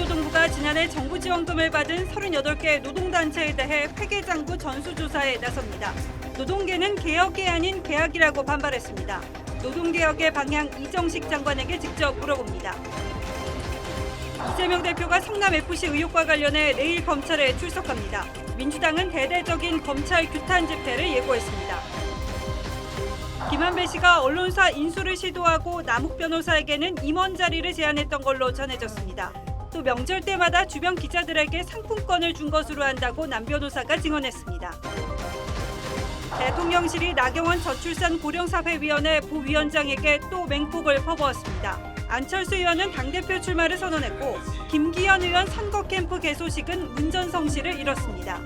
고용노동부가 지난해 정부 지원금을 받은 38개 노동단체에 대해 회계장부 전수조사에 나섭니다. 노동계는 개혁이 아닌 계약이라고 반발했습니다. 노동개혁의 방향 이정식 장관에게 직접 물어봅니다. 이재명 대표가 성남FC 의혹과 관련해 내일 검찰에 출석합니다. 민주당은 대대적인 검찰 규탄 집회를 예고했습니다. 김한배 씨가 언론사 인수를 시도하고 남욱 변호사에게는 임원 자리를 제안했던 걸로 전해졌습니다. 또 명절 때마다 주변 기자들에게 상품권을 준 것으로 한다고 남 변호사가 증언했습니다. 대통령실이 나경원 저출산 고령사회위원회 부위원장에게 또 맹폭을 퍼부었습니다. 안철수 의원은 당대표 출마를 선언했고 김기현 의원 선거 캠프 개소식은 문전성시를 이뤘습니다.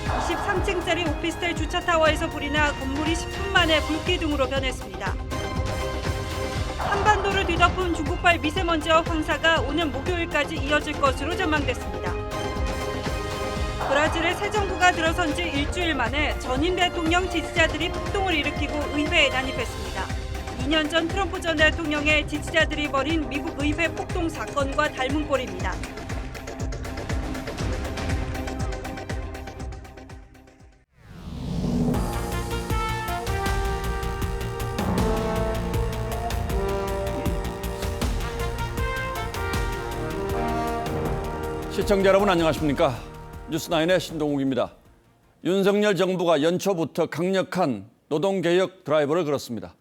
23층짜리 오피스텔 주차타워에서 불이 나 건물이 10분 만에 불기둥으로 변했습니다. 한반도를 뒤덮은 중국발 미세먼지와 황사가 오는 목요일까지 이어질 것으로 전망됐습니다. 브라질의 새 정부가 들어선 지 일주일 만에 전임 대통령 지지자들이 폭동을 일으키고 의회에 난입했습니다. 2년 전 트럼프 전 대통령의 지지자들이 벌인 미국 의회 폭동 사건과 닮은 꼴입니다. 시청자 여러분 안녕하십니까? 뉴스9의 신동욱입니다. 윤석열 정부가 연초부터 강력한 노동개혁 드라이브를 걸었습니다.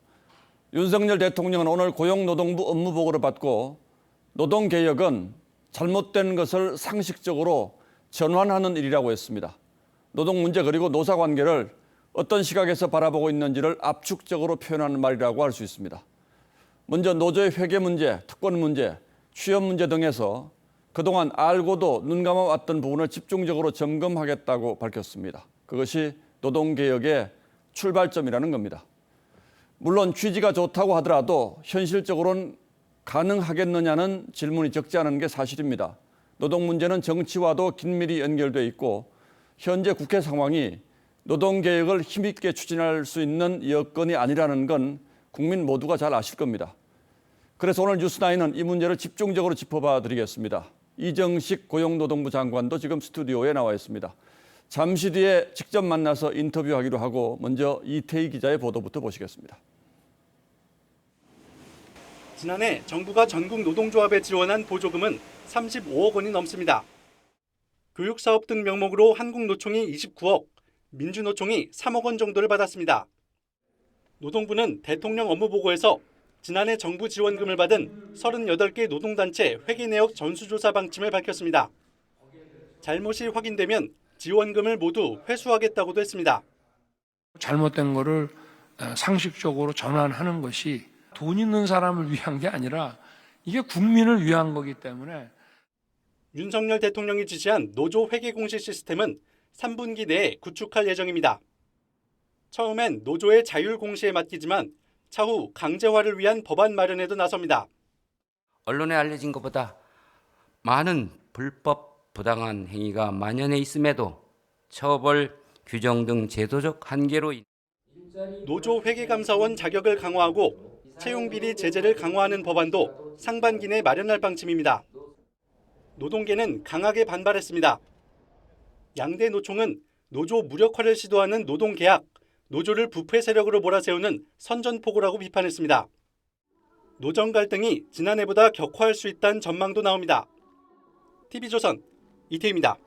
윤석열 대통령은 오늘 고용노동부 업무보고를 받고 노동개혁은 잘못된 것을 상식적으로 전환하는 일이라고 했습니다. 노동 문제 그리고 노사관계를 어떤 시각에서 바라보고 있는지를 압축적으로 표현하는 말이라고 할 수 있습니다. 먼저 노조의 회계 문제, 특권 문제, 취업 문제 등에서 그동안 알고도 눈 감아왔던 부분을 집중적으로 점검하겠다고 밝혔습니다. 그것이 노동개혁의 출발점이라는 겁니다. 물론 취지가 좋다고 하더라도 현실적으로는 가능하겠느냐는 질문이 적지 않은 게 사실입니다. 노동 문제는 정치와도 긴밀히 연결돼 있고 현재 국회 상황이 노동개혁을 힘있게 추진할 수 있는 여건이 아니라는 건 국민 모두가 잘 아실 겁니다. 그래서 오늘 뉴스9은 이 문제를 집중적으로 짚어봐 드리겠습니다. 이정식 고용노동부 장관도 지금 스튜디오에 나와 있습니다. 잠시 뒤에 직접 만나서 인터뷰하기로 하고 먼저 이태희 기자의 보도부터 보시겠습니다. 지난해 정부가 전국 노동조합에 지원한 보조금은 35억 원이 넘습니다. 교육사업 등 명목으로 한국노총이 29억, 민주노총이 3억 원 정도를 받았습니다. 노동부는 대통령 업무보고에서 지난해 정부 지원금을 받은 38개 노동단체 회계 내역 전수조사 방침을 밝혔습니다. 잘못이 확인되면 지원금을 모두 회수하겠다고도 했습니다. 잘못된 거를 상식적으로 전환하는 것이 돈 있는 사람을 위한 게 아니라 이게 국민을 위한 거기 때문에 윤석열 대통령이 지시한 노조 회계 공시 시스템은 3분기 내에 구축할 예정입니다. 처음엔 노조의 자율 공시에 맡기지만 차후 강제화를 위한 법안 마련에도 나섭니다. 언론에 알려진 것보다 많은 불법 부당한 행위가 만연해 있음에도 처벌, 규정 등 제도적 한계로 노조 회계감사원 자격을 강화하고 채용비리 제재를 강화하는 법안도 상반기 내 마련할 방침입니다. 노동계는 강하게 반발했습니다. 양대 노총은 노조 무력화를 시도하는 노동계약, 노조를 부패 세력으로 몰아세우는 선전포고라고 비판했습니다. 노정 갈등이 지난해보다 격화할 수 있다는 전망도 나옵니다. TV조선 이태희입니다.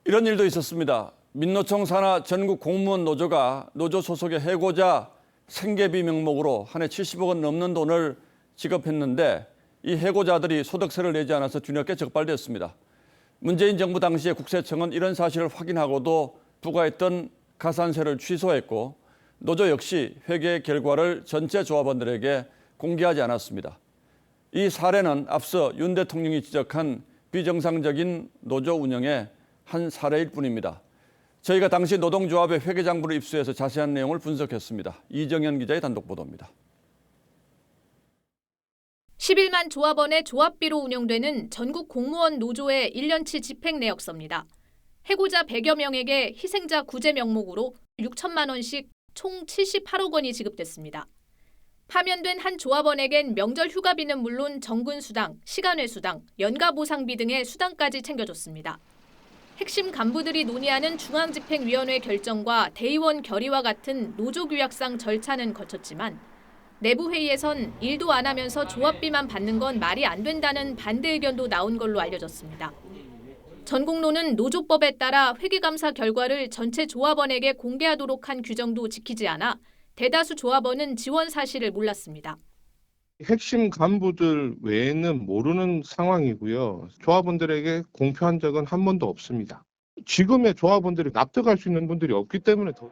이런 일도 있었습니다. 민노총 산하 전국 공무원 노조가 노조 소속의 해고자 생계비 명목으로 한 해 70억 원 넘는 돈을 지급했는데 이 해고자들이 소득세를 내지 않아서 뒤늦게 적발됐습니다. 문재인 정부 당시에 국세청은 이런 사실을 확인하고도 부과했던 가산세를 취소했고 노조 역시 회계 결과를 전체 조합원들에게 공개하지 않았습니다. 이 사례는 앞서 윤 대통령이 지적한 비정상적인 노조 운영의 한 사례일 뿐입니다. 저희가 당시 노동조합의 회계장부를 입수해서 자세한 내용을 분석했습니다. 이정현 기자의 단독 보도입니다. 11만 조합원의 조합비로 운영되는 전국 공무원 노조의 1년치 집행 내역서입니다. 해고자 100여 명에게 희생자 구제 명목으로 6천만 원씩 총 78억 원이 지급됐습니다. 파면된 한 조합원에겐 명절 휴가비는 물론 정근 수당, 시간외 수당, 연가 보상비 등의 수당까지 챙겨줬습니다. 핵심 간부들이 논의하는 중앙집행위원회 결정과 대의원 결의와 같은 노조규약상 절차는 거쳤지만 내부 회의에선 일도 안 하면서 조합비만 받는 건 말이 안 된다는 반대 의견도 나온 걸로 알려졌습니다. 전공로는 노조법에 따라 회계감사 결과를 전체 조합원에게 공개하도록 한 규정도 지키지 않아 대다수 조합원은 지원 사실을 몰랐습니다. 핵심 간부들 외에는 모르는 상황이고요. 조합원들에게 공표한 적은 한 번도 없습니다. 지금의 조합원들이 납득할 수 있는 분들이 없기 때문에 더.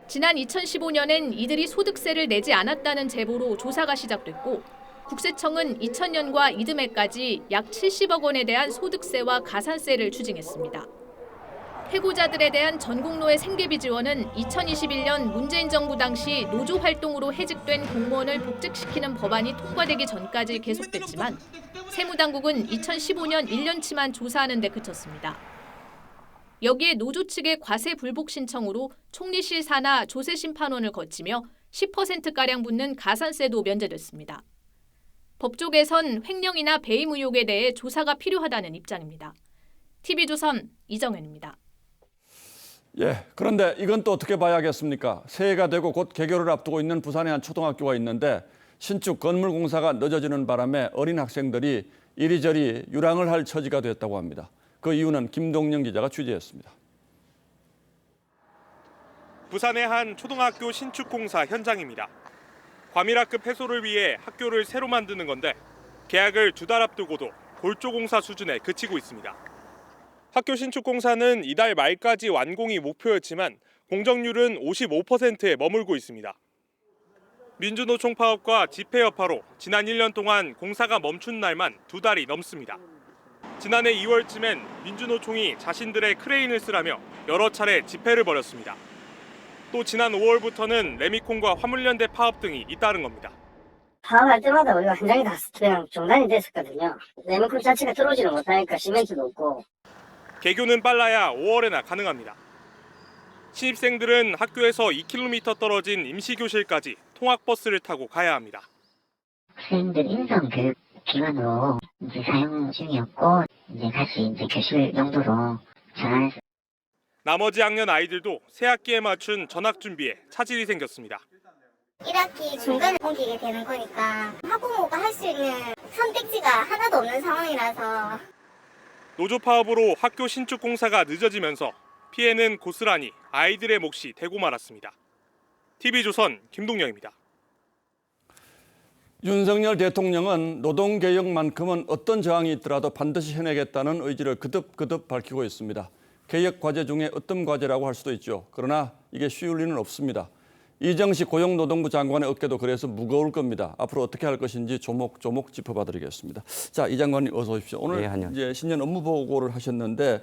지난 2015년엔 이들이 소득세를 내지 않았다는 제보로 조사가 시작됐고 국세청은 2000년과 이듬해까지 약 70억 원에 대한 소득세와 가산세를 추징했습니다. 해고자들에 대한 전공로의 생계비 지원은 2021년 문재인 정부 당시 노조 활동으로 해직된 공무원을 복직시키는 법안이 통과되기 전까지 계속됐지만 세무당국은 2015년 1년치만 조사하는 데 그쳤습니다. 여기에 노조 측의 과세 불복 신청으로 총리실 산하 조세심판원을 거치며 10%가량 붙는 가산세도 면제됐습니다. 법조계선 횡령이나 배임 의혹에 대해 조사가 필요하다는 입장입니다. TV조선 이정현입니다. 예, 그런데 이건 또 어떻게 봐야겠습니까? 새해가 되고 곧 개교를 앞두고 있는 부산의 한 초등학교가 있는데 신축 건물 공사가 늦어지는 바람에 어린 학생들이 이리저리 유랑을 할 처지가 됐다고 합니다. 그 이유는 김동영 기자가 취재했습니다. 부산의 한 초등학교 신축 공사 현장입니다. 과밀학급 해소를 위해 학교를 새로 만드는 건데 개학을 2달 앞두고도 골조 공사 수준에 그치고 있습니다. 학교 신축 공사는 이달 말까지 완공이 목표였지만 공정률은 55%에 머물고 있습니다. 민주노총 파업과 집회 여파로 지난 1년 동안 공사가 멈춘 날만 2달이 넘습니다. 지난해 2월쯤엔 민주노총이 자신들의 크레인을 쓰라며 여러 차례 집회를 벌였습니다. 또 지난 5월부터는 레미콘과 화물연대 파업 등이 잇따른 겁니다. 파업할 때마다 우리가 현장에 다 그냥 중단이 됐었거든요. 레미콘 자체가 들어오지는 못하니까 시멘트도 없고. 개교는 빨라야 5월에나 가능합니다. 신입생들은 학교에서 2km 떨어진 임시교실까지 통학버스를 타고 가야 합니다. 학생들 인성교육 기관으로 사용 중이었고 다시 교실 용도로 전환해서. 나머지 학년 아이들도 새 학기에 맞춘 전학 준비에 차질이 생겼습니다. 1학기 중간에 옮기게 되는 거니까 학부모가 할 수 있는 선택지가 하나도 없는 상황이라서. 노조 파업으로 학교 신축 공사가 늦어지면서 피해는 고스란히 아이들의 몫이 되고 말았습니다. TV조선 김동영입니다. 윤석열 대통령은 노동개혁만큼은 어떤 저항이 있더라도 반드시 해내겠다는 의지를 거듭 밝히고 있습니다. 개혁 과제 중에 어떤 과제라고 할 수도 있죠. 그러나 이게 쉬울 리는 없습니다. 이정식 고용노동부 장관의 어깨도 그래서 무거울 겁니다. 앞으로 어떻게 할 것인지 조목조목 짚어봐드리겠습니다. 자, 이 장관님 어서 오십시오. 오늘 이제 신년 업무 보고를 하셨는데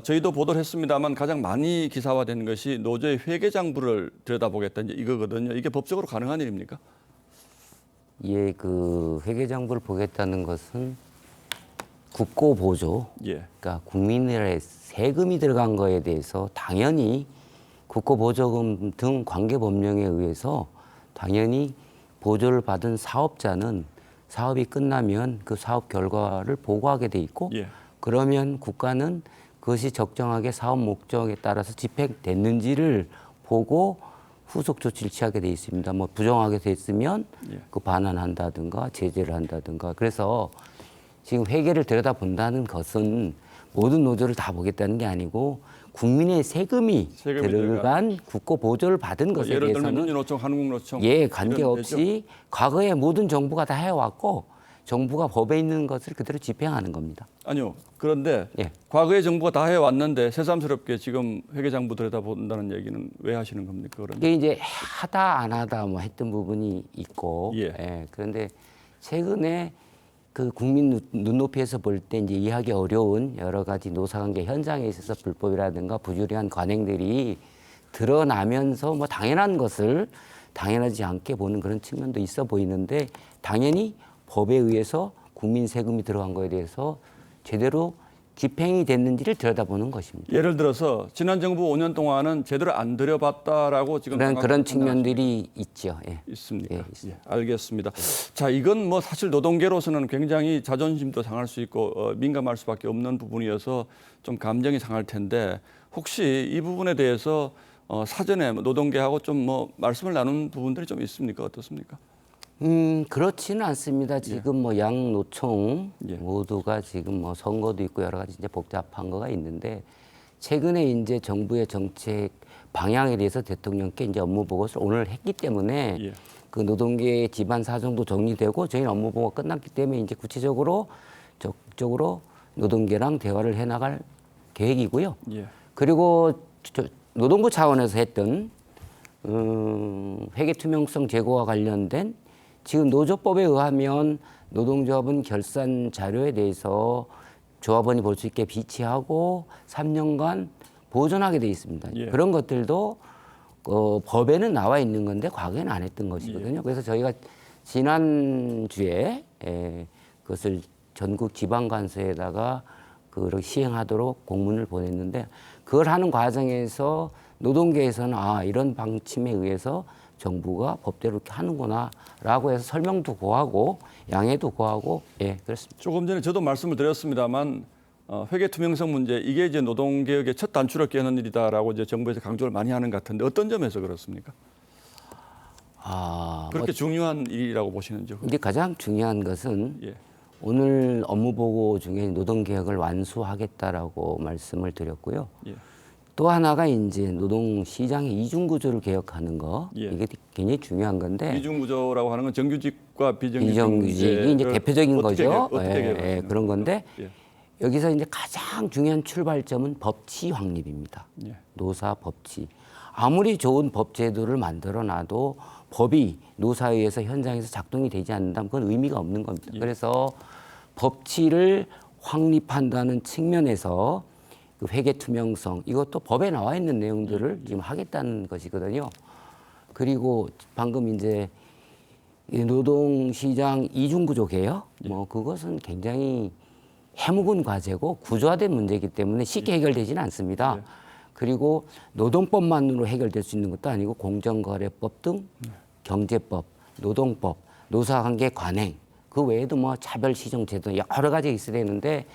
저희도 보도를 했습니다만 가장 많이 기사화된 것이 노조의 회계장부를 들여다보겠다 이제 이거거든요. 이게 법적으로 가능한 일입니까? 예, 그 회계장부를 보겠다는 것은 국고 보조, 그러니까 국민들의 세금이 들어간 거에 대해서 당연히 국고 보조금 등 관계 법령에 의해서 당연히 보조를 받은 사업자는 사업이 끝나면 그 사업 결과를 보고하게 돼 있고 그러면 국가는 그것이 적정하게 사업 목적에 따라서 집행됐는지를 보고 후속 조치를 취하게 돼 있습니다. 뭐 부정하게 됐으면 그 반환한다든가 제재를 한다든가. 그래서 지금 회계를 들여다본다는 것은 모든 노조를 다 보겠다는 게 아니고 국민의 세금이 들어간 국고 보조를 받은 것에 예를 대해서는 들면 민주노총, 한국노총 관계없이 과거에 모든 정부가 다 해왔고 정부가 법에 있는 것을 그대로 집행하는 겁니다. 아니요. 그런데 과거에 정부가 다 해왔는데 새삼스럽게 지금 회계장부 들여다본다는 얘기는 왜 하시는 겁니까? 그러면? 이게 이제 하다 안 하다 뭐 했던 부분이 있고 그런데 최근에 그 국민 눈높이에서 볼 때 이제 이해하기 어려운 여러 가지 노사관계 현장에 있어서 불법이라든가 부주의한 관행들이 드러나면서 뭐 당연한 것을 당연하지 않게 보는 그런 측면도 있어 보이는데 당연히 법에 의해서 국민 세금이 들어간 거에 대해서 제대로 집행이 됐는지를 들여다보는 것입니다. 예를 들어서 지난 정부 5년 동안은 제대로 안 들여봤다라고 지금 그런 측면들이 있죠. 예. 있습니까? 예, 있습니다. 예, 알겠습니다. 자, 이건 뭐 사실 노동계로서는 굉장히 자존심도 상할 수 있고 민감할 수밖에 없는 부분이어서 좀 감정이 상할 텐데 혹시 이 부분에 대해서 사전에 노동계하고 좀 뭐 말씀을 나눈 부분들이 좀 있습니까? 어떻습니까? 그렇지는 않습니다. 지금 뭐 양 노총 예. 모두가 지금 뭐 선거도 있고 여러 가지 이제 복잡한 거가 있는데 최근에 이제 정부의 정책 방향에 대해서 대통령께 이제 업무 보고서를 오늘 했기 때문에 예. 그 노동계의 집안 사정도 정리되고 저희는 업무 보고가 끝났기 때문에 이제 구체적으로 적극적으로 노동계랑 대화를 해나갈 계획이고요. 예. 그리고 노동부 차원에서 했던 회계 투명성 제고와 관련된 지금 노조법에 의하면 노동조합은 결산 자료에 대해서 조합원이 볼 수 있게 비치하고 3년간 보존하게 돼 있습니다. 예. 그런 것들도 법에는 나와 있는 건데 과거에는 안 했던 것이거든요. 예. 그래서 저희가 지난주에 그것을 전국 지방관서에다가 그걸 시행하도록 공문을 보냈는데 그걸 하는 과정에서 노동계에서는 이런 방침에 의해서 정부가 법대로 이렇게 하는구나라고 해서 설명도 고하고 양해도 고하고 그렇습니다. 조금 전에 저도 말씀을 드렸습니다만 회계 투명성 문제 이게 이제 노동개혁의 첫 단추를 깨는 일이다라고 이제 정부에서 강조를 많이 하는 것 같은데 어떤 점에서 그렇습니까? 그렇게 중요한 일이라고 보시는지요? 이제 가장 중요한 것은 예. 오늘 업무 보고 중에 노동개혁을 완수하겠다라고 말씀을 드렸고요. 예. 또 하나가 이제 노동시장의 이중구조를 개혁하는 거 예. 이게 굉장히 중요한 건데 이중구조라고 하는 건 정규직과 비정규직이 비정규직이 이제 대표적인 거죠. 어떻게 그런 건데 예. 여기서 이제 가장 중요한 출발점은 법치 확립입니다. 예. 노사 법치. 아무리 좋은 법 제도를 만들어 놔도 법이 노사회에서 현장에서 작동이 되지 않는다면 그건 의미가 없는 겁니다. 예. 그래서 법치를 확립한다는 측면에서 그 회계 투명성 이것도 법에 나와 있는 내용들을 지금 하겠다는 것이거든요. 그리고 방금 이제 노동시장 이중구조 개혁 뭐 그것은 굉장히 해묵은 과제고 구조화된 문제이기 때문에 쉽게 해결되지는 않습니다. 그리고 노동법만으로 해결될 수 있는 것도 아니고 공정거래법 등 경제법, 노동법, 노사관계 관행 그 외에도 뭐 차별시정제도 여러 가지 있어야 되는데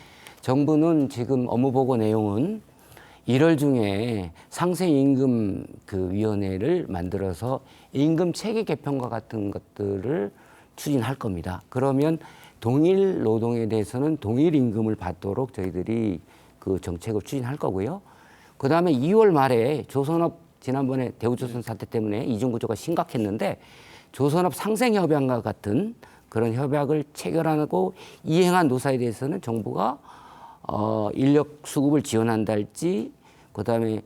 정부는 지금 업무보고 내용은 1월 중에 상생임금 그 위원회를 만들어서 임금 체계 개편과 같은 것들을 추진할 겁니다. 그러면 동일 노동에 대해서는 동일 임금을 받도록 저희들이 그 정책을 추진할 거고요. 그다음에 2월 말에 조선업 지난번에 대우조선 사태 때문에 이중구조가 심각했는데 조선업 상생협약과 같은 그런 협약을 체결하고 이행한 노사에 대해서는 정부가 인력 수급을 지원한다 할지 그다음에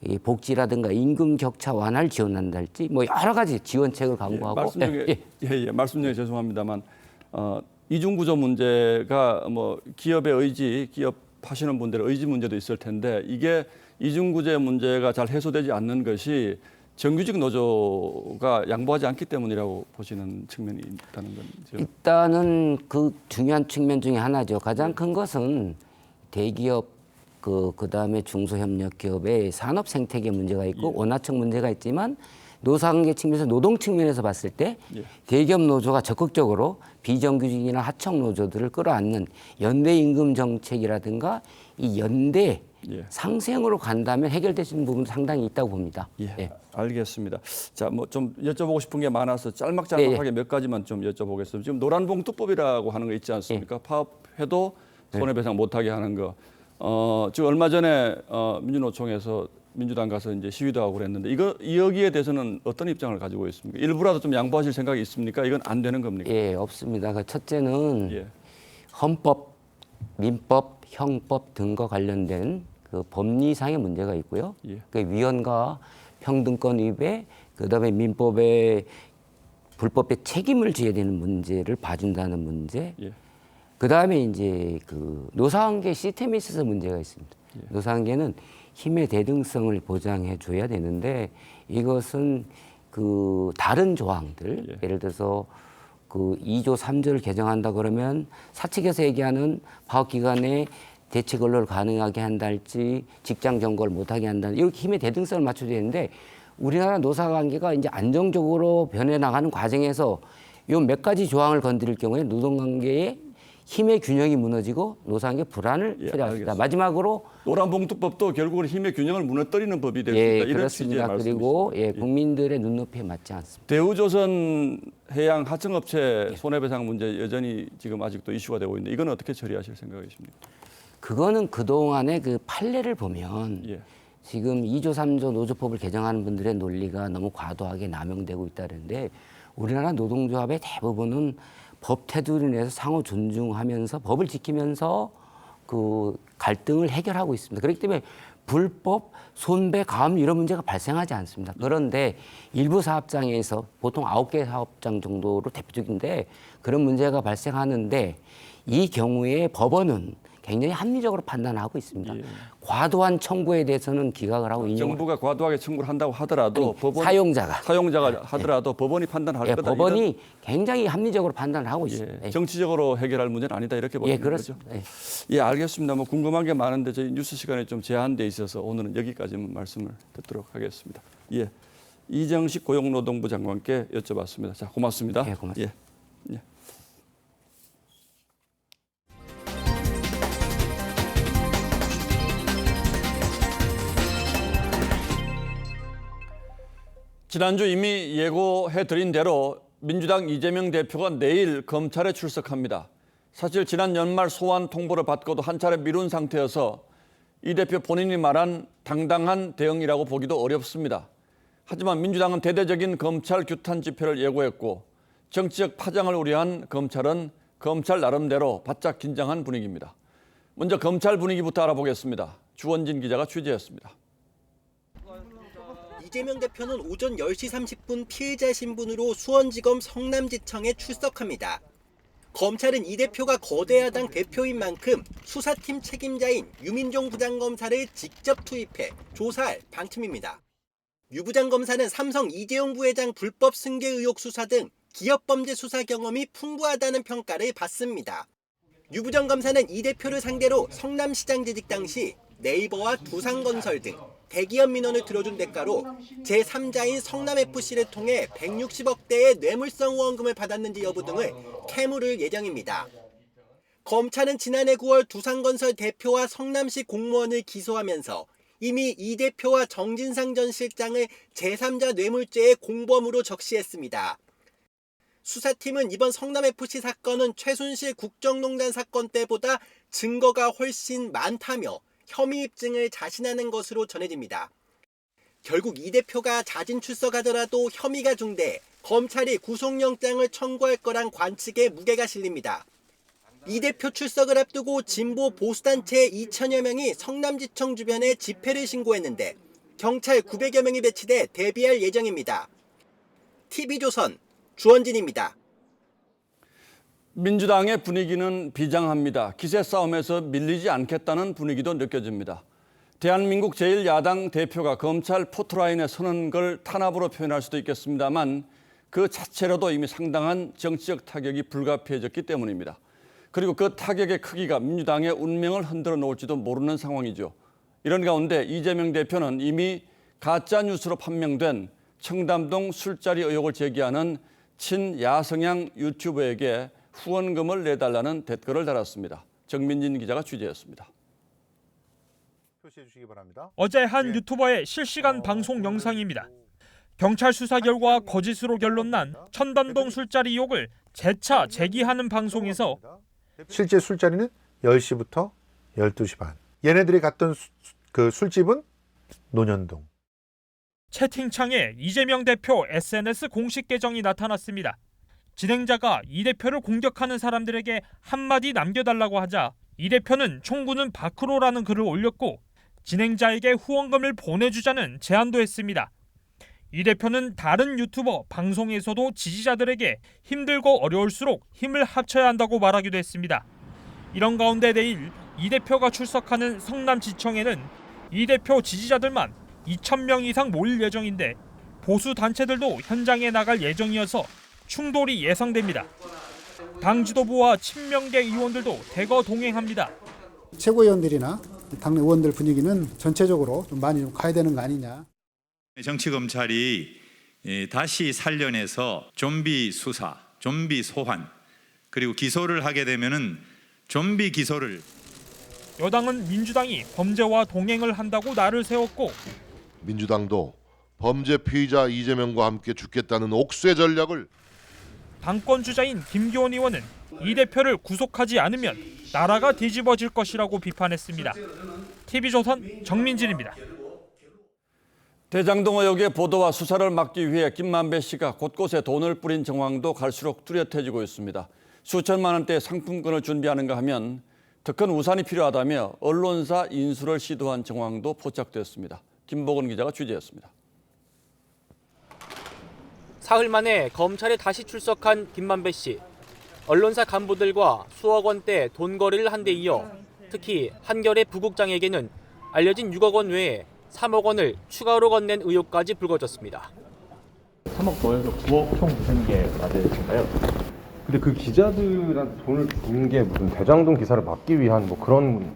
이 복지라든가 임금 격차 완화를 지원한다 할지 뭐 여러 가지 지원책을 강구하고 말씀 중에 죄송합니다만 이중구조 문제가 뭐 기업의 의지, 기업 하시는 분들의 의지 문제도 있을 텐데 이게 이중구조 문제가 잘 해소되지 않는 것이 정규직 노조가 양보하지 않기 때문이라고 보시는 측면이 있다는 건죠. 일단은 그 중요한 측면 중에 하나죠. 가장 큰 것은 대기업 그다음에 중소협력기업의 산업 생태계 문제가 있고 원화청 문제가 있지만 노사관계 측면에서 노동 측면에서 봤을 때 대기업 노조가 적극적으로 비정규직이나 하청 노조들을 끌어안는 연대 임금 정책이라든가 이 연대 상생으로 간다면 해결될 수 있는 부분도 상당히 있다고 봅니다. 알겠습니다. 자, 뭐 좀 여쭤보고 싶은 게 많아서 짤막짤막하게 몇 가지만 좀 여쭤보겠습니다. 지금 노란봉투법이라고 하는 거 있지 않습니까? 파업해도 손해배상 못하게 하는 거. 지금 얼마 전에 민주노총에서 민주당 가서 이제 시위도 하고 그랬는데 여기에 대해서는 어떤 입장을 가지고 있습니까? 일부라도 좀 양보하실 생각이 있습니까? 이건 안 되는 겁니까? 없습니다. 그 첫째는 헌법, 민법, 형법 등과 관련된 그 법리상의 문제가 있고요. 그 위헌과 평등권 위배, 그다음에 민법의 불법의 책임을 져야 되는 문제를 봐준다는 문제. 그다음에 이제 그 노사관계 시스템에 있어서 문제가 있습니다. 노사관계는 힘의 대등성을 보장해 줘야 되는데 이것은 그 다른 조항들 예를 들어서 그 2조 3조를 개정한다 그러면 사측에서 얘기하는 파업기간의 대체 근로를 가능하게 한다 할지 직장 정거를 못하게 한다 이렇게 힘의 대등성을 맞춰야 되는데 우리나라 노사관계가 이제 안정적으로 변해나가는 과정에서 이 몇 가지 조항을 건드릴 경우에 노동관계의 힘의 균형이 무너지고 노사관계 불안을 초래합니다. 마지막으로 노란봉투법도 결국은 힘의 균형을 무너뜨리는 법이 됐습니다. 이런 그렇습니다. 그리고 국민들의 눈높이에 맞지 않습니다. 대우조선 해양 하청업체 손해배상 문제 여전히 지금 아직도 이슈가 되고 있는데 이건 어떻게 처리하실 생각이십니까? 그거는 그동안의 그 판례를 보면 지금 2조 3조 노조법을 개정하는 분들의 논리가 너무 과도하게 남용되고 있다는데 우리나라 노동조합의 대부분은 법 테두리 내에서 상호 존중하면서 법을 지키면서 그 갈등을 해결하고 있습니다. 그렇기 때문에 불법, 손배, 가압류 이런 문제가 발생하지 않습니다. 그런데 일부 사업장에서 보통 9개 사업장 정도로 대표적인데 그런 문제가 발생하는데 이 경우에 법원은 굉장히 합리적으로 판단하고 있습니다. 과도한 청구에 대해서는 기각을 하고 정부가 과도하게 청구를 한다고 하더라도 사용자가 하더라도 법원이 판단할 거다. 법원이 굉장히 합리적으로 판단을 하고 있습니다. 정치적으로 해결할 문제는 아니다 이렇게 보는 거죠. 그렇습니다. 알겠습니다. 뭐 궁금한 게 많은데 저희 뉴스 시간에 좀 제한돼 있어서 오늘은 여기까지만 말씀을 듣도록 하겠습니다. 이정식 고용노동부 장관께 여쭤봤습니다. 자, 고맙습니다. 고맙습니다. 지난주 이미 예고해드린 대로 민주당 이재명 대표가 내일 검찰에 출석합니다. 사실 지난 연말 소환 통보를 받고도 한 차례 미룬 상태여서 이 대표 본인이 말한 당당한 대응이라고 보기도 어렵습니다. 하지만 민주당은 대대적인 검찰 규탄 집회를 예고했고 정치적 파장을 우려한 검찰은 검찰 나름대로 바짝 긴장한 분위기입니다. 먼저 검찰 분위기부터 알아보겠습니다. 주원진 기자가 취재했습니다. 이재명 대표는 오전 10시 30분 피의자 신분으로 수원지검 성남지청에 출석합니다. 검찰은 이 대표가 거대 야당 대표인 만큼 수사팀 책임자인 유민종 부장검사를 직접 투입해 조사할 방침입니다. 유 부장검사는 삼성 이재용 부회장 불법 승계 의혹 수사 등 기업범죄 수사 경험이 풍부하다는 평가를 받습니다. 유 부장검사는 이 대표를 상대로 성남시장 재직 당시 네이버와 두산건설 등 대기업 민원을 들어준 대가로 제3자인 성남FC를 통해 160억대의 뇌물성 후원금을 받았는지 여부 등을 캐물을 예정입니다. 검찰은 지난해 9월 두산건설 대표와 성남시 공무원을 기소하면서 이미 이 대표와 정진상 전 실장을 제3자 뇌물죄의 공범으로 적시했습니다. 수사팀은 이번 성남FC 사건은 최순실 국정농단 사건 때보다 증거가 훨씬 많다며 혐의 입증을 자신하는 것으로 전해집니다. 결국 이 대표가 자진 출석하더라도 혐의가 중대 검찰이 구속영장을 청구할 거란 관측에 무게가 실립니다. 이 대표 출석을 앞두고 진보 보수단체 2천여 명이 성남지청 주변에 집회를 신고했는데 경찰 900여 명이 배치돼 대비할 예정입니다. TV조선 주원진입니다. 민주당의 분위기는 비장합니다. 기세 싸움에서 밀리지 않겠다는 분위기도 느껴집니다. 대한민국 제1야당 대표가 검찰 포트라인에 서는 걸 탄압으로 표현할 수도 있겠습니다만 그 자체로도 이미 상당한 정치적 타격이 불가피해졌기 때문입니다. 그리고 그 타격의 크기가 민주당의 운명을 흔들어 놓을지도 모르는 상황이죠. 이런 가운데 이재명 대표는 이미 가짜뉴스로 판명된 청담동 술자리 의혹을 제기하는 친야성향 유튜버에게 후원금을 내달라는 댓글을 달았습니다. 정민진 기자가 취재했습니다. 표시해 주시기 바랍니다. 어제 한 유튜버의 실시간 방송 영상입니다. 경찰 수사 결과 거짓으로 결론난 청담동 술자리 의혹을 재차 제기하는 방송에서 실제 술자리는 10시부터 12시 반. 얘네들이 갔던 그 술집은 논현동. 채팅창에 이재명 대표 SNS 공식 계정이 나타났습니다. 진행자가 이 대표를 공격하는 사람들에게 한마디 남겨달라고 하자 이 대표는 총구는 밖으로라는 글을 올렸고 진행자에게 후원금을 보내주자는 제안도 했습니다. 이 대표는 다른 유튜버 방송에서도 지지자들에게 힘들고 어려울수록 힘을 합쳐야 한다고 말하기도 했습니다. 이런 가운데 내일 이 대표가 출석하는 성남지청에는 이 대표 지지자들만 2,000명 이상 모일 예정인데 보수 단체들도 현장에 나갈 예정이어서 충돌이 예상됩니다. 당 지도부와 친명계 의원들도 대거 동행합니다. 최고위원들이나 당내 의원들 분위기는 전체적으로 좀 많이 좀 가야 되는 거 아니냐. 정치검찰이 다시 살려내서 좀비 수사, 좀비 소환, 그리고 기소를 하게 되면은 좀비 기소를. 여당은 민주당이 범죄와 동행을 한다고 날을 세웠고 민주당도 범죄 피의자 이재명과 함께 죽겠다는 옥쇄 전략을. 당권 주자인 김기현 의원은 이 대표를 구속하지 않으면 나라가 뒤집어질 것이라고 비판했습니다. TV조선 정민진입니다. 대장동 의혹의 보도와 수사를 막기 위해 김만배 씨가 곳곳에 돈을 뿌린 정황도 갈수록 뚜렷해지고 있습니다. 수천만 원대의 상품권을 준비하는가 하면 더 큰 우산이 필요하다며 언론사 인수를 시도한 정황도 포착됐습니다. 김보건 기자가 취재했습니다. 사흘 만에 검찰에 다시 출석한 김만배 씨. 언론사 간부들과 수억 원대 돈거래를 한 데 이어 특히 한겨레 부국장에게는 알려진 6억 원 외에 3억 원을 추가로 건넨 의혹까지 불거졌습니다. 3억 더해서 9억 총 드는 게 맞으신가요? 근데 그 기자들한테 돈을 준 게 무슨 대장동 기사를 막기 위한 뭐 그런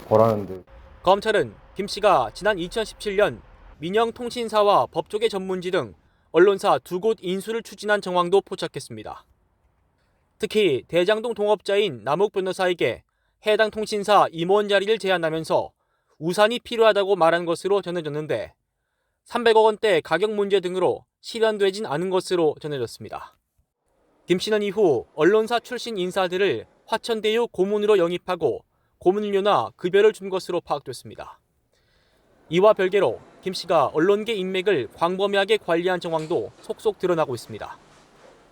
거라는데. 검찰은 김 씨가 지난 2017년 민영통신사와 법조계 전문지 등 언론사 2곳 인수를 추진한 정황도 포착했습니다. 특히 대장동 동업자인 남욱 변호사에게 해당 통신사 임원 자리를 제안하면서 우산이 필요하다고 말한 것으로 전해졌는데 300억 원대 가격 문제 등으로 실현되진 않은 것으로 전해졌습니다. 김 씨는 이후 언론사 출신 인사들을 화천대유 고문으로 영입하고 고문료나 급여를 준 것으로 파악됐습니다. 이와 별개로 김 씨가 언론계 인맥을 광범위하게 관리한 정황도 속속 드러나고 있습니다.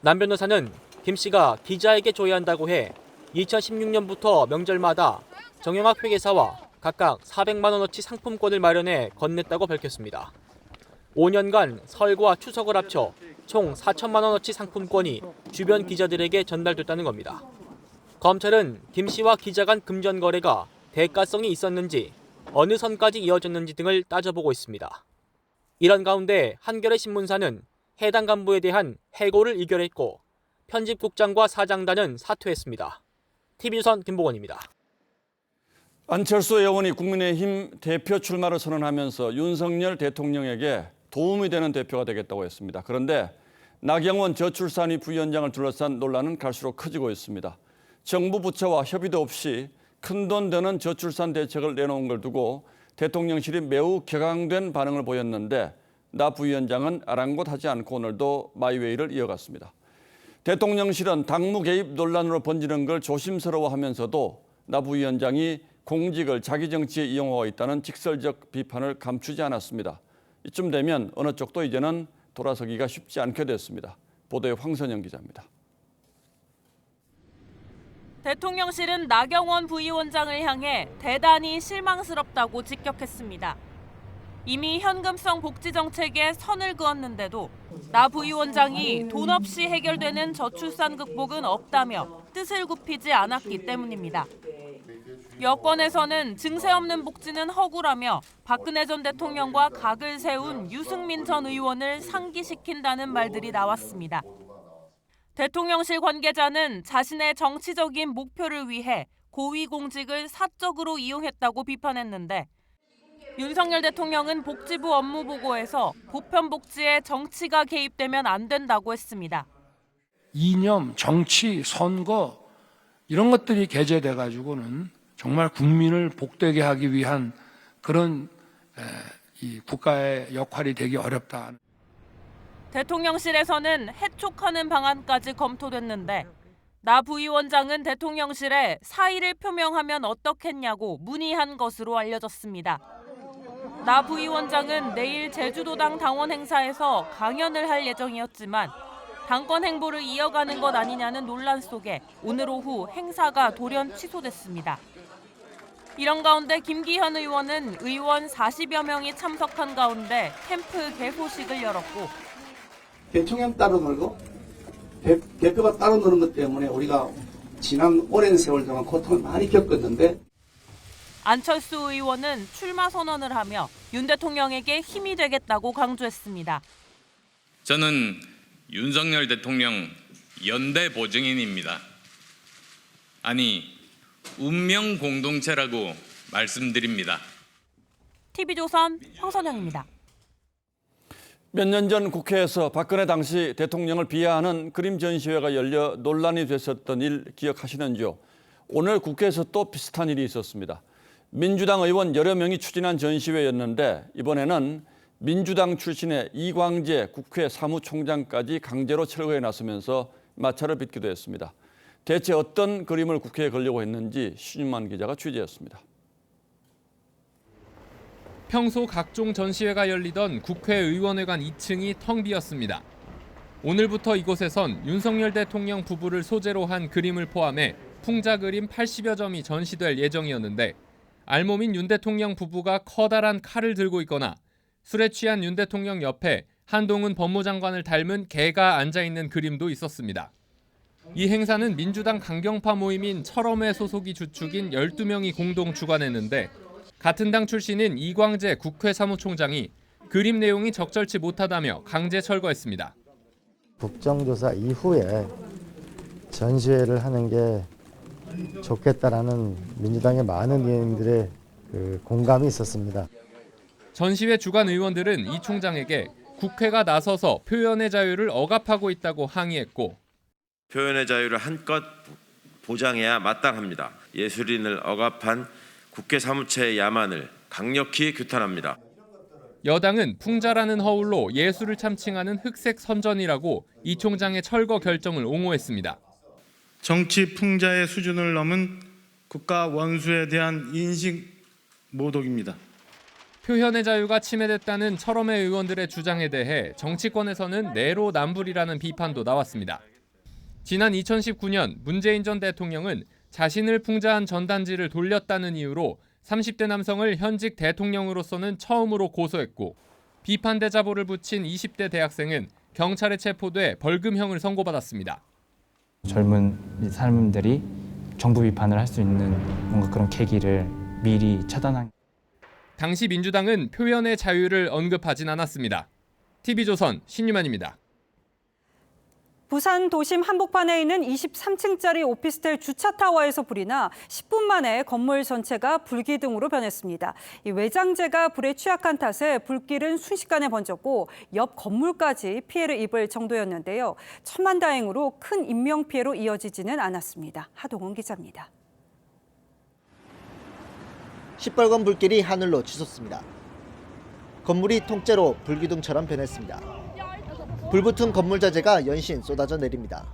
남 변호사는 김 씨가 기자에게 줘야 한다고 해 2016년부터 명절마다 정영학 회계사와 각각 400만 원어치 상품권을 마련해 건넸다고 밝혔습니다. 5년간 설과 추석을 합쳐 총 4천만 원어치 상품권이 주변 기자들에게 전달됐다는 겁니다. 검찰은 김 씨와 기자 간 금전 거래가 대가성이 있었는지 어느 선까지 이어졌는지 등을 따져보고 있습니다. 이런 가운데 한겨레 신문사는 해당 간부에 대한 해고를 의결했고 편집국장과 사장단은 사퇴했습니다. TV조선 김보건입니다. 안철수 의원이 국민의힘 대표 출마를 선언하면서 윤석열 대통령에게 도움이 되는 대표가 되겠다고 했습니다. 그런데 나경원 저출산위 부위원장을 둘러싼 논란은 갈수록 커지고 있습니다. 정부 부처와 협의도 없이 큰돈 드는 저출산 대책을 내놓은 걸 두고 대통령실이 매우 격앙된 반응을 보였는데 나 부위원장은 아랑곳하지 않고 오늘도 마이웨이를 이어갔습니다. 대통령실은 당무 개입 논란으로 번지는 걸 조심스러워하면서도 나 부위원장이 공직을 자기 정치에 이용하고 있다는 직설적 비판을 감추지 않았습니다. 이쯤 되면 어느 쪽도 이제는 돌아서기가 쉽지 않게 됐습니다. 보도에 황선영 기자입니다. 대통령실은 나경원 부위원장을 향해 대단히 실망스럽다고 직격했습니다. 이미 현금성 복지 정책에 선을 그었는데도 나 부위원장이 돈 없이 해결되는 저출산 극복은 없다며 뜻을 굽히지 않았기 때문입니다. 여권에서는 증세 없는 복지는 허구라며 박근혜 전 대통령과 각을 세운 유승민 전 의원을 상기시킨다는 말들이 나왔습니다. 대통령실 관계자는 자신의 정치적인 목표를 위해 고위공직을 사적으로 이용했다고 비판했는데 윤석열 대통령은 복지부 업무보고에서 보편복지에 정치가 개입되면 안 된다고 했습니다. 이념, 정치, 선거 이런 것들이 개재돼 가지고는 정말 국민을 복되게 하기 위한 그런 이 국가의 역할이 되기 어렵다. 대통령실에서는 해촉하는 방안까지 검토됐는데 나 부위원장은 대통령실에 사의를 표명하면 어떻겠냐고 문의한 것으로 알려졌습니다. 나 부위원장은 내일 제주도당 당원 행사에서 강연을 할 예정이었지만 당권 행보를 이어가는 것 아니냐는 논란 속에 오늘 오후 행사가 돌연 취소됐습니다. 이런 가운데 김기현 의원은 의원 40여 명이 참석한 가운데 캠프 개소식을 열었고 대통령 따로 놀고 대표가 따로 노는 것 때문에 우리가 지난 오랜 세월 동안 고통을 많이 겪었는데 안철수 의원은 출마 선언을 하며 윤 대통령에게 힘이 되겠다고 강조했습니다. 저는 윤석열 대통령 연대 보증인입니다. 아니 운명 공동체라고 말씀드립니다. TV조선 황선영입니다. 몇 년 전 국회에서 박근혜 당시 대통령을 비하하는 그림 전시회가 열려 논란이 됐었던 일 기억하시는지요? 오늘 국회에서 또 비슷한 일이 있었습니다. 민주당 의원 여러 명이 추진한 전시회였는데 이번에는 민주당 출신의 이광재 국회 사무총장까지 강제로 철거해 나서면서 마찰을 빚기도 했습니다. 대체 어떤 그림을 국회에 걸려고 했는지 신윤만 기자가 취재했습니다. 평소 각종 전시회가 열리던 국회의원회관 2층이 텅 비었습니다. 오늘부터 이곳에선 윤석열 대통령 부부를 소재로 한 그림을 포함해 풍자 그림 80여 점이 전시될 예정이었는데 알몸인 윤 대통령 부부가 커다란 칼을 들고 있거나 술에 취한 윤 대통령 옆에 한동훈 법무장관을 닮은 개가 앉아있는 그림도 있었습니다. 이 행사는 민주당 강경파 모임인 철험회 소속이 주축인 12명이 공동 주관했는데 같은 당 출신인 이광재 국회 사무총장이 그림 내용이 적절치 못하다며 강제 철거했습니다. 국정조사 이후에 전시회를 하는 게 좋겠다라는 민주당의 많은 의원들의 공감이 있었습니다. 전시회 주관 의원들은 이 총장에게 국회가 나서서 표현의 자유를 억압하고 있다고 항의했고 표현의 자유를 한껏 보장해야 마땅합니다. 예술인을 억압한 국회 사무처의 야만을 강력히 규탄합니다. 여당은 풍자라는 허울로 예술을 참칭하는 흑색 선전이라고 이 총장의 철거 결정을 옹호했습니다. 정치 풍자의 수준을 넘은 국가 원수에 대한 인식 모독입니다. 표현의 자유가 침해됐다는 철험회 의원들의 주장에 대해 정치권에서는 내로남불이라는 비판도 나왔습니다. 지난 2019년 문재인 전 대통령은 자신을 풍자한 전단지를 돌렸다는 이유로 30대 남성을 현직 대통령으로서는 처음으로 고소했고 비판 대자보를 붙인 20대 대학생은 경찰에 체포돼 벌금형을 선고받았습니다. 젊은 사람들이 정부 비판을 할 수 있는 뭔가 그런 계기를 미리 차단한. 당시 민주당은 표현의 자유를 언급하진 않았습니다. TV조선 신유만입니다. 부산 도심 한복판에 있는 23층짜리 오피스텔 주차타워에서 불이 나 10분 만에 건물 전체가 불기둥으로 변했습니다. 이 외장재가 불에 취약한 탓에 불길은 순식간에 번졌고 옆 건물까지 피해를 입을 정도였는데요. 천만다행으로 큰 인명피해로 이어지지는 않았습니다. 하동훈 기자입니다. 시뻘건 불길이 하늘로 치솟습니다. 건물이 통째로 불기둥처럼 변했습니다. 불붙은 건물 자재가 연신 쏟아져 내립니다.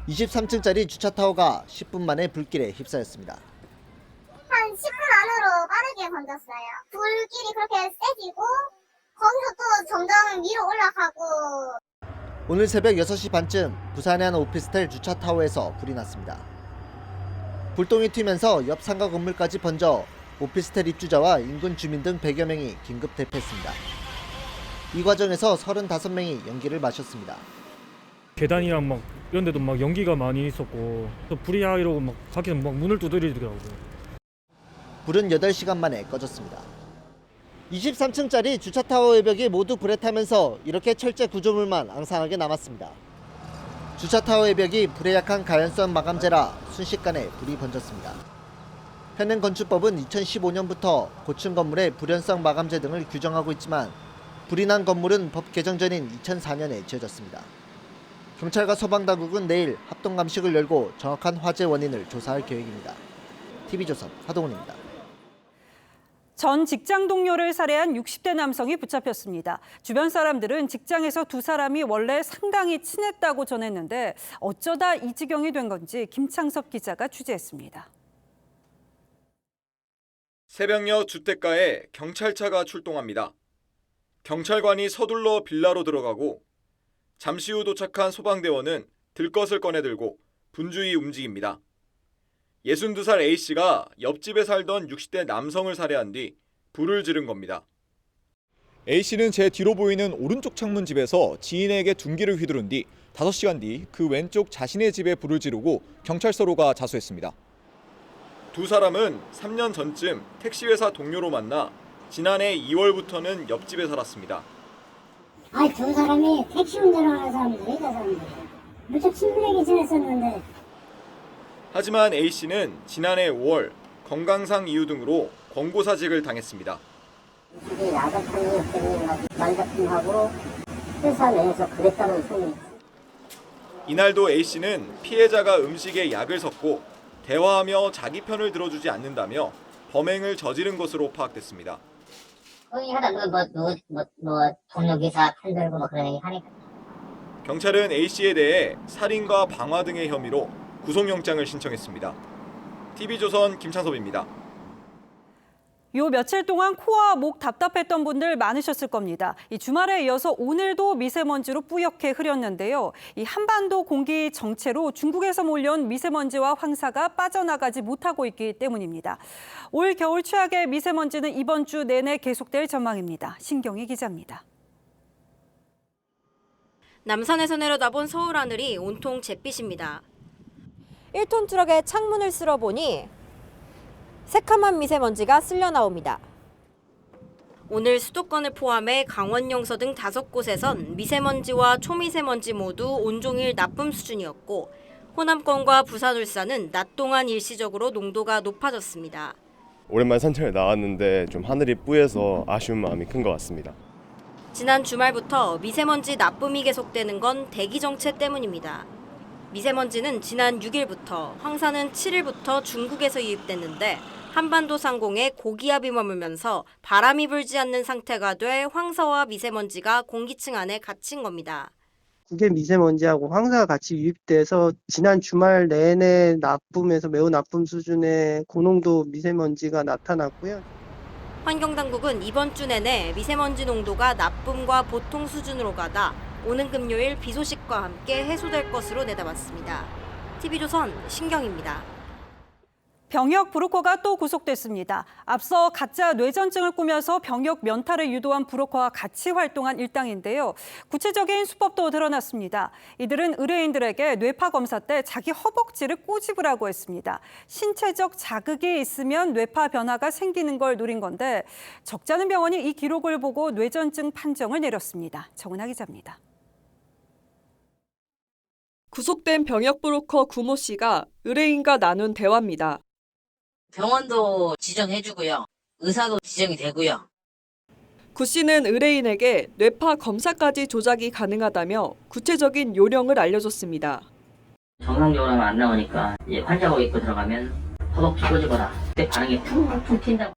23층짜리 주차타워가 10분 만에 불길에 휩싸였습니다. 한 10분 안으로 빠르게 번졌어요. 불길이 그렇게 세지고 거기서 또 점점 위로 올라가고. 오늘 새벽 6시 반쯤 부산의 한 오피스텔 주차타워에서 불이 났습니다. 불똥이 튀면서 옆 상가 건물까지 번져 오피스텔 입주자와 인근 주민 등 100여 명이 긴급 대피했습니다. 이 과정에서 35명이 연기를 마셨습니다. 계단이랑 막 이런 데도 막 연기가 많이 있었고 또 불이 이러고 막 밖에서 막 문을 두드리더라고요. 불은 8시간 만에 꺼졌습니다. 23층짜리 주차타워의 벽이 모두 불에 타면서 이렇게 철제 구조물만 앙상하게 남았습니다. 주차타워의 벽이 불에 약한 가연성 마감재라 순식간에 불이 번졌습니다. 현행건축법은 2015년부터 고층 건물의 불연성 마감재 등을 규정하고 있지만 불이 난 건물은 법 개정 전인 2004년에 지어졌습니다. 경찰과 소방당국은 내일 합동감식을 열고 정확한 화재 원인을 조사할 계획입니다. TV조선 하동훈입니다. 전 직장 동료를 살해한 60대 남성이 붙잡혔습니다. 주변 사람들은 직장에서 두 사람이 원래 상당히 친했다고 전했는데 어쩌다 이 지경이 된 건지 김창섭 기자가 취재했습니다. 새벽녘 주택가에 경찰차가 출동합니다. 경찰관이 서둘러 빌라로 들어가고 잠시 후 도착한 소방대원은 들것을 꺼내들고 분주히 움직입니다. 62살 A씨가 옆집에 살던 60대 남성을 살해한 뒤 불을 지른 겁니다. A씨는 제 뒤로 보이는 오른쪽 창문집에서 지인에게 둔기를 휘두른 뒤 5시간 뒤 그 왼쪽 자신의 집에 불을 지르고 경찰서로가 자수했습니다. 두 사람은 3년 전쯤 택시회사 동료로 만나 지난해 2월부터는 옆집에 살았습니다. 두 사람이 택시 운전하는 사람들이 여자 사람들이 무척 친근하게 지냈었는데 하지만 A씨는 지난해 5월 건강상 이유 등으로 권고사직을 당했습니다. 이게 야간 판매업 때문에 말다툼하고 회사 내에서 그랬다는 소문이. 이날도 A씨는 피해자가 음식에 약을 섞고 대화하며 자기 편을 들어주지 않는다며 범행을 저지른 것으로 파악됐습니다. 거의 하다 동료기사 편들고 뭐 그런 얘기 하니까. 경찰은 A씨에 대해 살인과 방화 등의 혐의로 구속영장을 신청했습니다. TV조선 김창섭입니다. 요 며칠 동안 코와 목 답답했던 분들 많으셨을 겁니다. 이 주말에 이어서 오늘도 미세먼지로 뿌옇게 흐렸는데요. 이 한반도 공기 정체로 중국에서 몰려온 미세먼지와 황사가 빠져나가지 못하고 있기 때문입니다. 올 겨울 최악의 미세먼지는 이번 주 내내 계속될 전망입니다. 신경희 기자입니다. 남산에서 내려다본 서울 하늘이 온통 잿빛입니다. 1톤 트럭에 창문을 쓸어보니 새카만 미세먼지가 쓸려 나옵니다. 오늘 수도권을 포함해 강원 영서 등 5곳에선 미세먼지와 초미세먼지 모두 온종일 나쁨 수준이었고 호남권과 부산, 울산은 낮 동안 일시적으로 농도가 높아졌습니다. 오랜만에 산책을 나왔는데 좀 하늘이 뿌여서 아쉬운 마음이 큰 것 같습니다. 지난 주말부터 미세먼지 나쁨이 계속되는 건 대기 정체 때문입니다. 미세먼지는 지난 6일부터, 황사는 7일부터 중국에서 유입됐는데 한반도 상공에 고기압이 머물면서 바람이 불지 않는 상태가 돼 황사와 미세먼지가 공기층 안에 갇힌 겁니다. 국외 미세먼지하고 황사가 같이 유입돼서 지난 주말 내내 나쁨에서 매우 나쁨 수준의 고농도 미세먼지가 나타났고요. 환경당국은 이번 주 내내 미세먼지 농도가 나쁨과 보통 수준으로 가다 오는 금요일 비 소식과 함께 해소될 것으로 내다봤습니다. TV조선 신경입니다. 병역 브로커가 또 구속됐습니다. 앞서 가짜 뇌전증을 꾸며서 병역 면탈을 유도한 브로커와 같이 활동한 일당인데요. 구체적인 수법도 드러났습니다. 이들은 의뢰인들에게 뇌파 검사 때 자기 허벅지를 꼬집으라고 했습니다. 신체적 자극이 있으면 뇌파 변화가 생기는 걸 노린 건데 적지 않은 병원이 이 기록을 보고 뇌전증 판정을 내렸습니다. 정은하 기자입니다. 구속된 병역 브로커 구모 씨가 의뢰인과 나눈 대화입니다. 병원도 지정해주고요. 의사도 지정이 되고요. 구 씨는 의뢰인에게 뇌파 검사까지 조작이 가능하다며 구체적인 요령을 알려줬습니다. 정상적으로 하면 안 나오니까 이제 환자복 입고 들어가면 허벅지 꼬집어라. 그때 반응이 퉁퉁 튄다고.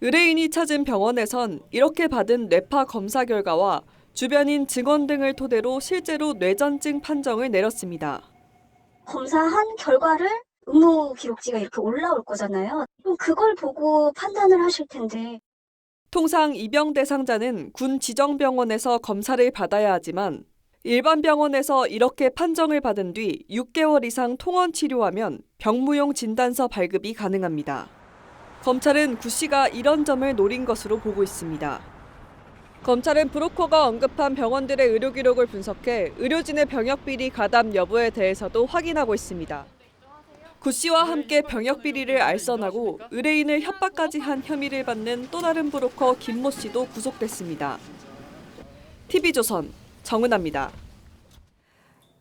의뢰인이 찾은 병원에선 이렇게 받은 뇌파 검사 결과와 주변인 증언 등을 토대로 실제로 뇌전증 판정을 내렸습니다. 검사한 결과를 의무 기록지가 이렇게 올라올 거잖아요. 그럼 그걸 보고 판단을 하실 텐데. 통상 입영 대상자는 군 지정병원에서 검사를 받아야 하지만 일반 병원에서 이렇게 판정을 받은 뒤 6개월 이상 통원 치료하면 병무용 진단서 발급이 가능합니다. 검찰은 구 씨가 이런 점을 노린 것으로 보고 있습니다. 검찰은 브로커가 언급한 병원들의 의료 기록을 분석해 의료진의 병역 비리 가담 여부에 대해서도 확인하고 있습니다. 구 씨와 함께 병역 비리를 알선하고 의뢰인을 협박까지 한 혐의를 받는 또 다른 브로커 김모 씨도 구속됐습니다. TV조선 정은하입니다.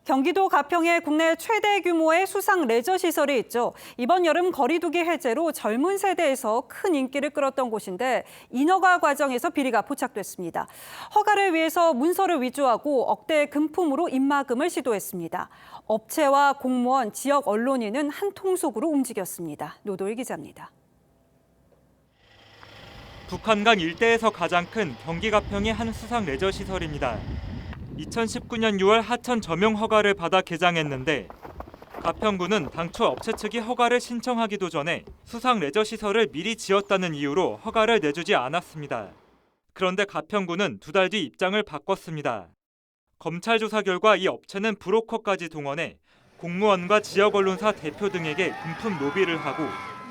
경기도 가평에 국내 최대 규모의 수상 레저 시설이 있죠. 이번 여름 거리두기 해제로 젊은 세대에서 큰 인기를 끌었던 곳인데 인허가 과정에서 비리가 포착됐습니다. 허가를 위해서 문서를 위조하고 억대 금품으로 입마금을 시도했습니다. 업체와 공무원, 지역 언론인은 한 통속으로 움직였습니다. 노도일 기자입니다. 북한강 일대에서 가장 큰 경기 가평의 한 수상 레저 시설입니다. 2019년 6월 하천 점용 허가를 받아 개장했는데 가평구는 당초 업체 측이 허가를 신청하기도 전에 수상 레저 시설을 미리 지었다는 이유로 허가를 내주지 않았습니다. 그런데 가평구는 2달 뒤 입장을 바꿨습니다. 검찰 조사 결과 이 업체는 브로커까지 동원해 공무원과 지역 언론사 대표 등에게 금품 로비를 하고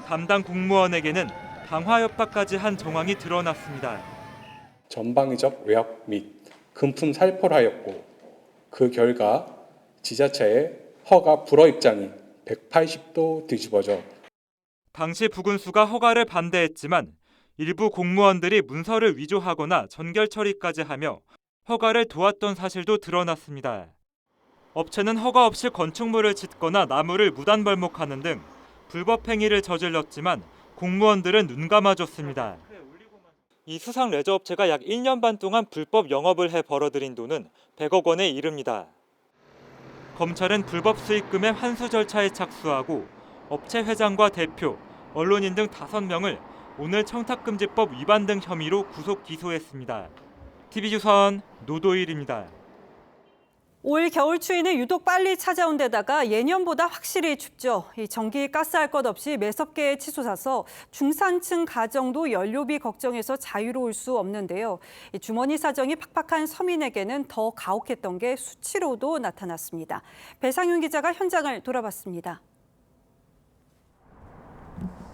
담당 공무원에게는 방화 협박까지 한 정황이 드러났습니다. 전방위적 외압 및 금품 살포를 하였고 그 결과 지자체의 허가 불허 입장이 180도 뒤집어져 당시 부군수가 허가를 반대했지만 일부 공무원들이 문서를 위조하거나 전결 처리까지 하며 허가를 도왔던 사실도 드러났습니다. 업체는 허가 없이 건축물을 짓거나 나무를 무단 벌목하는 등 불법 행위를 저질렀지만 공무원들은 눈 감아줬습니다. 이 수상 레저 업체가 약 1년 반 동안 불법 영업을 해 벌어들인 돈은 100억 원에 이릅니다. 검찰은 불법 수익금의 환수 절차에 착수하고 업체 회장과 대표, 언론인 등 5명을 오늘 청탁금지법 위반 등 혐의로 구속 기소했습니다. TV조선 노도일입니다. 올 겨울 추위는 유독 빨리 찾아온 데다가 예년보다 확실히 춥죠. 이 전기, 가스 할 것 없이 매섭게 치솟아서 중산층 가정도 연료비 걱정에서 자유로울 수 없는데요. 이 주머니 사정이 팍팍한 서민에게는 더 가혹했던 게 수치로도 나타났습니다. 배상윤 기자가 현장을 돌아봤습니다.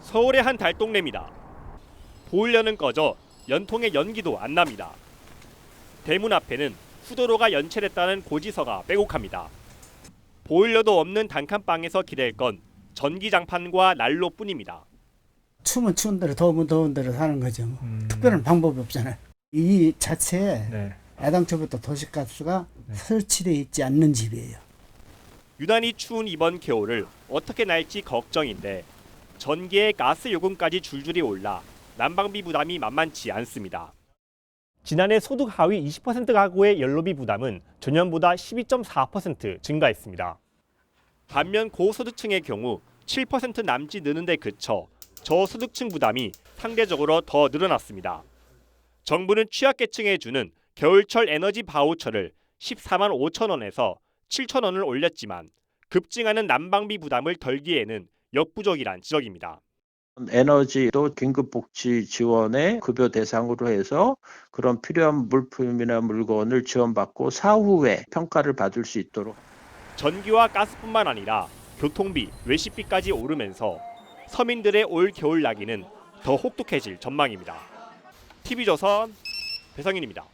서울의 한 달동네입니다. 보일러는 꺼져 연통의 연기도 안 납니다. 대문 앞에는 수도로가 연체됐다는 고지서가 빼곡합니다. 보일러도 없는 단칸방에서 기댈 건 전기장판과 난로뿐입니다. 추우면 추운 대로, 더우면 더운 대로 사는 거죠. 특별한 방법이 없잖아요. 이 자체에 애당초부터 도시가스가 설치되어 있지 않는 집이에요. 유난히 추운 이번 겨울을 어떻게 날지 걱정인데 전기에 가스 요금까지 줄줄이 올라 난방비 부담이 만만치 않습니다. 지난해 소득 하위 20% 가구의 연료비 부담은 전년보다 12.4% 증가했습니다. 반면 고소득층의 경우 7% 남짓 느는 데 그쳐 저소득층 부담이 상대적으로 더 늘어났습니다. 정부는 취약계층에 주는 겨울철 에너지 바우처를 14만 5천 원에서 7천 원을 올렸지만 급증하는 난방비 부담을 덜기에는 역부족이란 지적입니다. 에너지도 긴급복지 지원의 급여 대상으로 해서 그런 필요한 물품이나 물건을 지원받고 사후에 평가를 받을 수 있도록. 전기와 가스뿐만 아니라 교통비, 외식비까지 오르면서 서민들의 올 겨울 나기는 더 혹독해질 전망입니다. TV조선 배상윤입니다.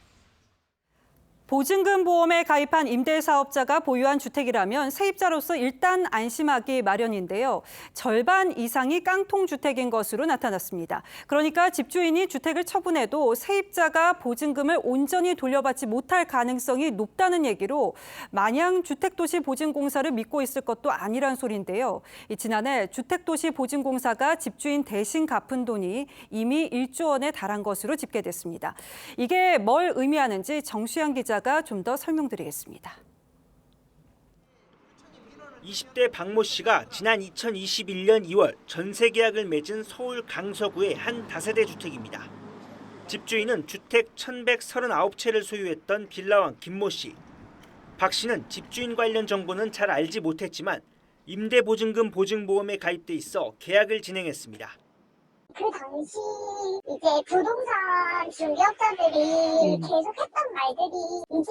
보증금 보험에 가입한 임대사업자가 보유한 주택이라면 세입자로서 일단 안심하기 마련인데요. 절반 이상이 깡통주택인 것으로 나타났습니다. 그러니까 집주인이 주택을 처분해도 세입자가 보증금을 온전히 돌려받지 못할 가능성이 높다는 얘기로 마냥 주택도시보증공사를 믿고 있을 것도 아니란 소리인데요. 지난해 주택도시보증공사가 집주인 대신 갚은 돈이 이미 1조 원에 달한 것으로 집계됐습니다. 이게 뭘 의미하는지 정수양 기자 가 좀 더 설명드리겠습니다. 20대 박모 씨가 지난 2021년 2월 전세 계약을 맺은 서울 강서구의 한 다세대 주택입니다. 집주인은 주택 1,139채를 소유했던 빌라왕 김모 씨. 박 씨는 집주인 관련 정보는 잘 알지 못했지만 임대보증금 보증보험에 가입돼 있어 계약을 진행했습니다. 그 당시 이제 부동산 중개업자들이 계속 했던 말들이 이제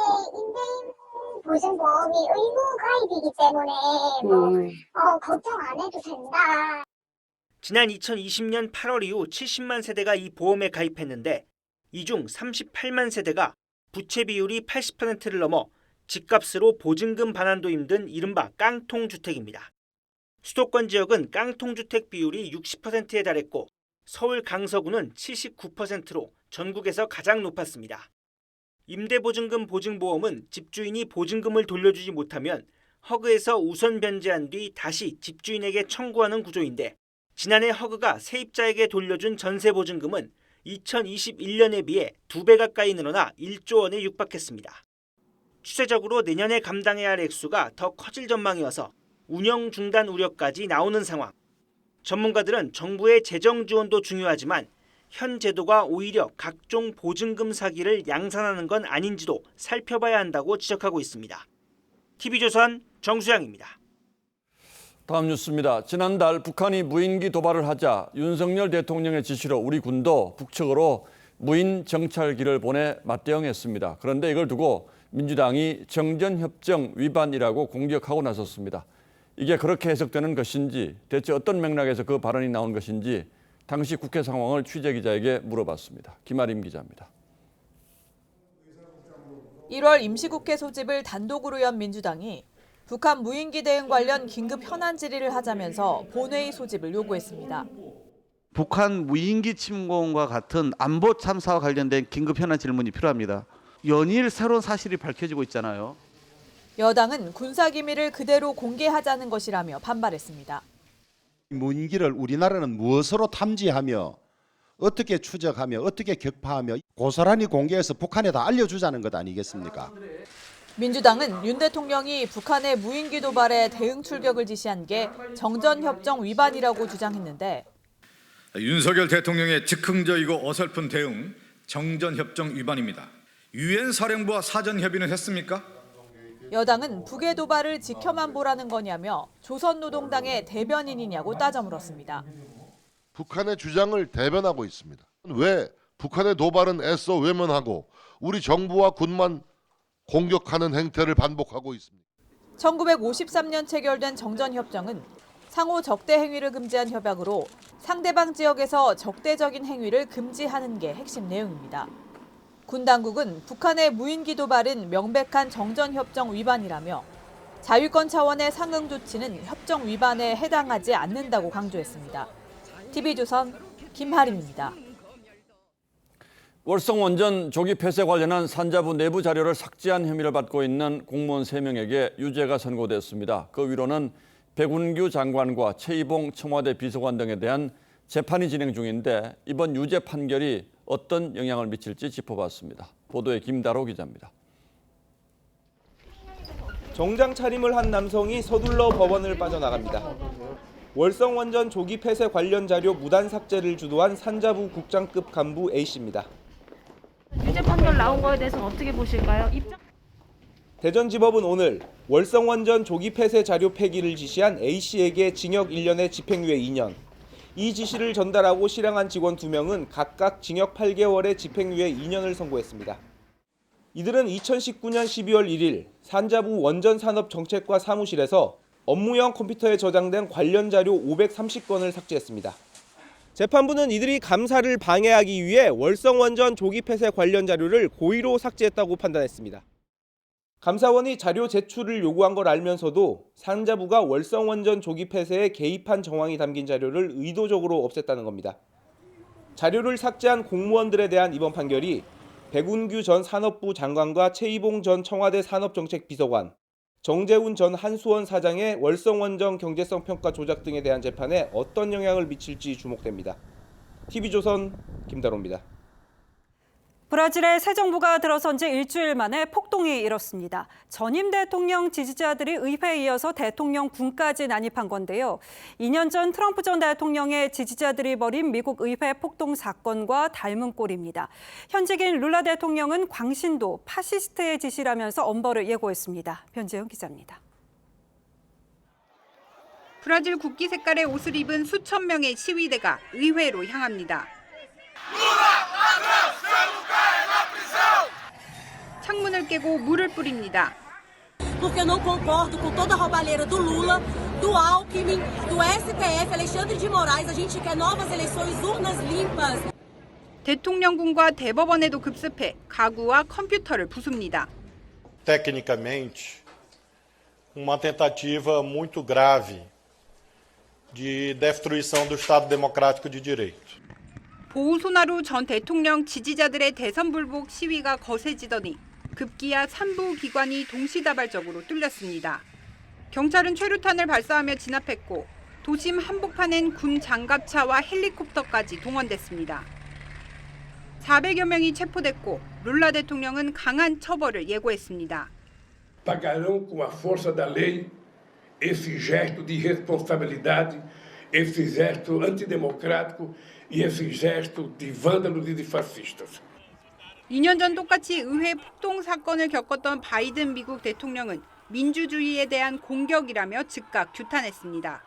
임대보증보험이 의무 가입이기 때문에 걱정 안 해도 된다. 지난 2020년 8월 이후 70만 세대가 이 보험에 가입했는데 이 중 38만 세대가 부채 비율이 80%를 넘어 집값으로 보증금 반환도 힘든 이른바 깡통주택입니다. 수도권 지역은 깡통주택 비율이 60%에 달했고 서울 강서구는 79%로 전국에서 가장 높았습니다. 임대보증금 보증보험은 집주인이 보증금을 돌려주지 못하면 허그에서 우선 변제한 뒤 다시 집주인에게 청구하는 구조인데 지난해 허그가 세입자에게 돌려준 전세보증금은 2021년에 비해 2배 가까이 늘어나 1조 원에 육박했습니다. 추세적으로 내년에 감당해야 할 액수가 더 커질 전망이어서 운영 중단 우려까지 나오는 상황. 전문가들은 정부의 재정 지원도 중요하지만 현 제도가 오히려 각종 보증금 사기를 양산하는 건 아닌지도 살펴봐야 한다고 지적하고 있습니다. TV조선 정수양입니다. 다음 뉴스입니다. 지난달 북한이 무인기 도발을 하자 윤석열 대통령의 지시로 우리 군도 북측으로 무인 정찰기를 보내 맞대응했습니다. 그런데 이걸 두고 민주당이 정전협정 위반이라고 공격하고 나섰습니다. 이게 그렇게 해석되는 것인지 대체 어떤 맥락에서 그 발언이 나온 것인지 당시 국회 상황을 취재기자에게 물어봤습니다. 김아림 기자입니다. 1월 임시국회 소집을 단독으로 연 민주당이 북한 무인기 대응 관련 긴급 현안 질의를 하자면서 본회의 소집을 요구했습니다. 북한 무인기 침공과 같은 안보 참사와 관련된 긴급 현안 질문이 필요합니다. 연일 새로운 사실이 밝혀지고 있잖아요. 여당은 군사기밀을 그대로 공개하자는 것이라며 반발했습니다. 무인기를 우리나라는 무엇으로 탐지하며 어떻게 추적하며 어떻게 격파하며 고스란히 공개해서 북한에다 알려주자는 것 아니겠습니까? 민주당은 윤 대통령이 북한의 무인기 도발에 대응 출격을 지시한 게 정전협정 위반이라고 주장했는데 윤석열 대통령의 즉흥적이고 어설픈 대응 정전협정 위반입니다. 유엔 사령부와 사전 협의는 했습니까? 여당은 북의 도발을 지켜만 보라는 거냐며 조선노동당의 대변인이냐고 따져 물었습니다. 북한의 주장을 대변하고 있습니다. 왜 북한의 도발은 애써 외면하고 우리 정부와 군만 공격하는 행태를 반복하고 있습니다. 1953년 체결된 정전협정은 상호 적대 행위를 금지한 협약으로 상대방 지역에서 적대적인 행위를 금지하는 게 핵심 내용입니다. 군 당국은 북한의 무인기 도발은 명백한 정전협정 위반이라며 자위권 차원의 상응 조치는 협정 위반에 해당하지 않는다고 강조했습니다. TV조선 김하림입니다. 월성 원전 조기 폐쇄 관련한 산자부 내부 자료를 삭제한 혐의를 받고 있는 공무원 3명에게 유죄가 선고됐습니다. 그 위로는 백운규 장관과 최이봉 청와대 비서관 등에 대한 재판이 진행 중인데 이번 유죄 판결이 어떤 영향을 미칠지 짚어봤습니다. 보도에 김다로 기자입니다. 정장 차림을 한 남성이 서둘러 법원을 빠져나갑니다. 월성 원전 조기 폐쇄 관련 자료 무단 삭제를 주도한 산자부 국장급 간부 A씨입니다. 유죄 판결 나온 거에 대해서는 어떻게 보실까요? 대전지법은 오늘 월성 원전 조기 폐쇄 자료 폐기를 지시한 A씨에게 징역 1년에 집행유예 2년, 이 지시를 전달하고 실행한 직원 2명은 각각 징역 8개월에 집행유예 2년을 선고했습니다. 이들은 2019년 12월 1일 산자부 원전산업정책과 사무실에서 업무용 컴퓨터에 저장된 관련 자료 530건을 삭제했습니다. 재판부는 이들이 감사를 방해하기 위해 월성 원전 조기 폐쇄 관련 자료를 고의로 삭제했다고 판단했습니다. 감사원이 자료 제출을 요구한 걸 알면서도 산자부가 월성 원전 조기 폐쇄에 개입한 정황이 담긴 자료를 의도적으로 없앴다는 겁니다. 자료를 삭제한 공무원들에 대한 이번 판결이 백운규 전 산업부 장관과 최이봉 전 청와대 산업정책비서관, 정재훈 전 한수원 사장의 월성 원전 경제성 평가 조작 등에 대한 재판에 어떤 영향을 미칠지 주목됩니다. TV조선 김다로입니다. 브라질의 새 정부가 들어선 지 일주일 만에 폭동이 일었습니다. 전임 대통령 지지자들이 의회에 이어서 대통령 군까지 난입한 건데요. 2년 전 트럼프 전 대통령의 지지자들이 벌인 미국 의회 폭동 사건과 닮은 꼴입니다. 현직인 룰라 대통령은 광신도 파시스트의 지시라면서 엄벌을 예고했습니다. 변재영 기자입니다. 브라질 국기 색깔의 옷을 입은 수천 명의 시위대가 의회로 향합니다. 창문을 깨고 물을 뿌립니다. Porque eu não concordo com toda a roubalheira do Lula, do Alckmin, do STF, Alexandre de Moraes. A gente quer novas eleições, urnas limpas. 대통령궁과 대법원에도 급습해 가구와 컴퓨터를 부숩니다. Tecnicamente, uma tentativa muito grave de destruição do Estado Democrático de Direito. 보우소나루 전 대통령 지지자들의 대선 불복 시위가 거세지더니 급기야 3부 기관이 동시다발적으로 뚫렸습니다. 경찰은 최루탄을 발사하며 진압했고 도심 한복판엔 군 장갑차와 헬리콥터까지 동원됐습니다. 400여 명이 체포됐고 룰라 대통령은 강한 처벌을 예고했습니다. Pagarão com a força da lei esse gesto de irresponsabilidade, esse gesto antidemocrático e esse gesto de vândalos e de fascistas. 2년 전 똑같이 의회 폭동 사건을 겪었던 바이든 미국 대통령은 민주주의에 대한 공격이라며 즉각 규탄했습니다.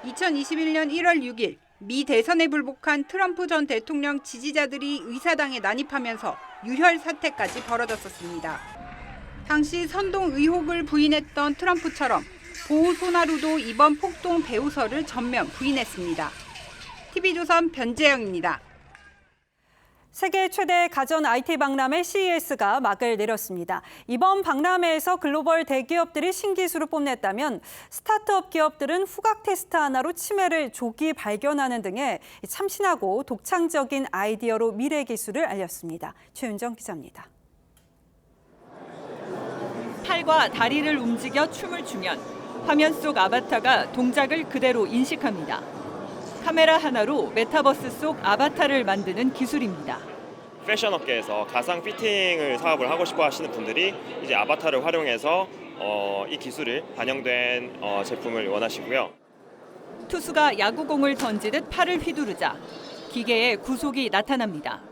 2021년 1월 6일 미 대선에 불복한 트럼프 전 대통령 지지자들이 의사당에 난입하면서 유혈 사태까지 벌어졌었습니다. 당시 선동 의혹을 부인했던 트럼프처럼 보우소나루도 이번 폭동 배후설을 전면 부인했습니다. TV조선 변재영입니다. 세계 최대 가전 IT 박람회 CES가 막을 내렸습니다. 이번 박람회에서 글로벌 대기업들이 신기술을 뽐냈다면 스타트업 기업들은 후각 테스트 하나로 치매를 조기 발견하는 등의 참신하고 독창적인 아이디어로 미래 기술을 알렸습니다. 최윤정 기자입니다. 팔과 다리를 움직여 춤을 추면 화면 속 아바타가 동작을 그대로 인식합니다. 카메라 하나로 메타버스 속 아바타를 만드는 기술입니다. 패션 업계에서 가상 피팅을 사업을 하고 싶어 하시는 분들이 이제 아바타를 활용해서 이 기술을 반영된 제품을 원하시고요. 투수가 야구공을 던지듯 팔을 휘두르자 기계의 구속이 나타납니다.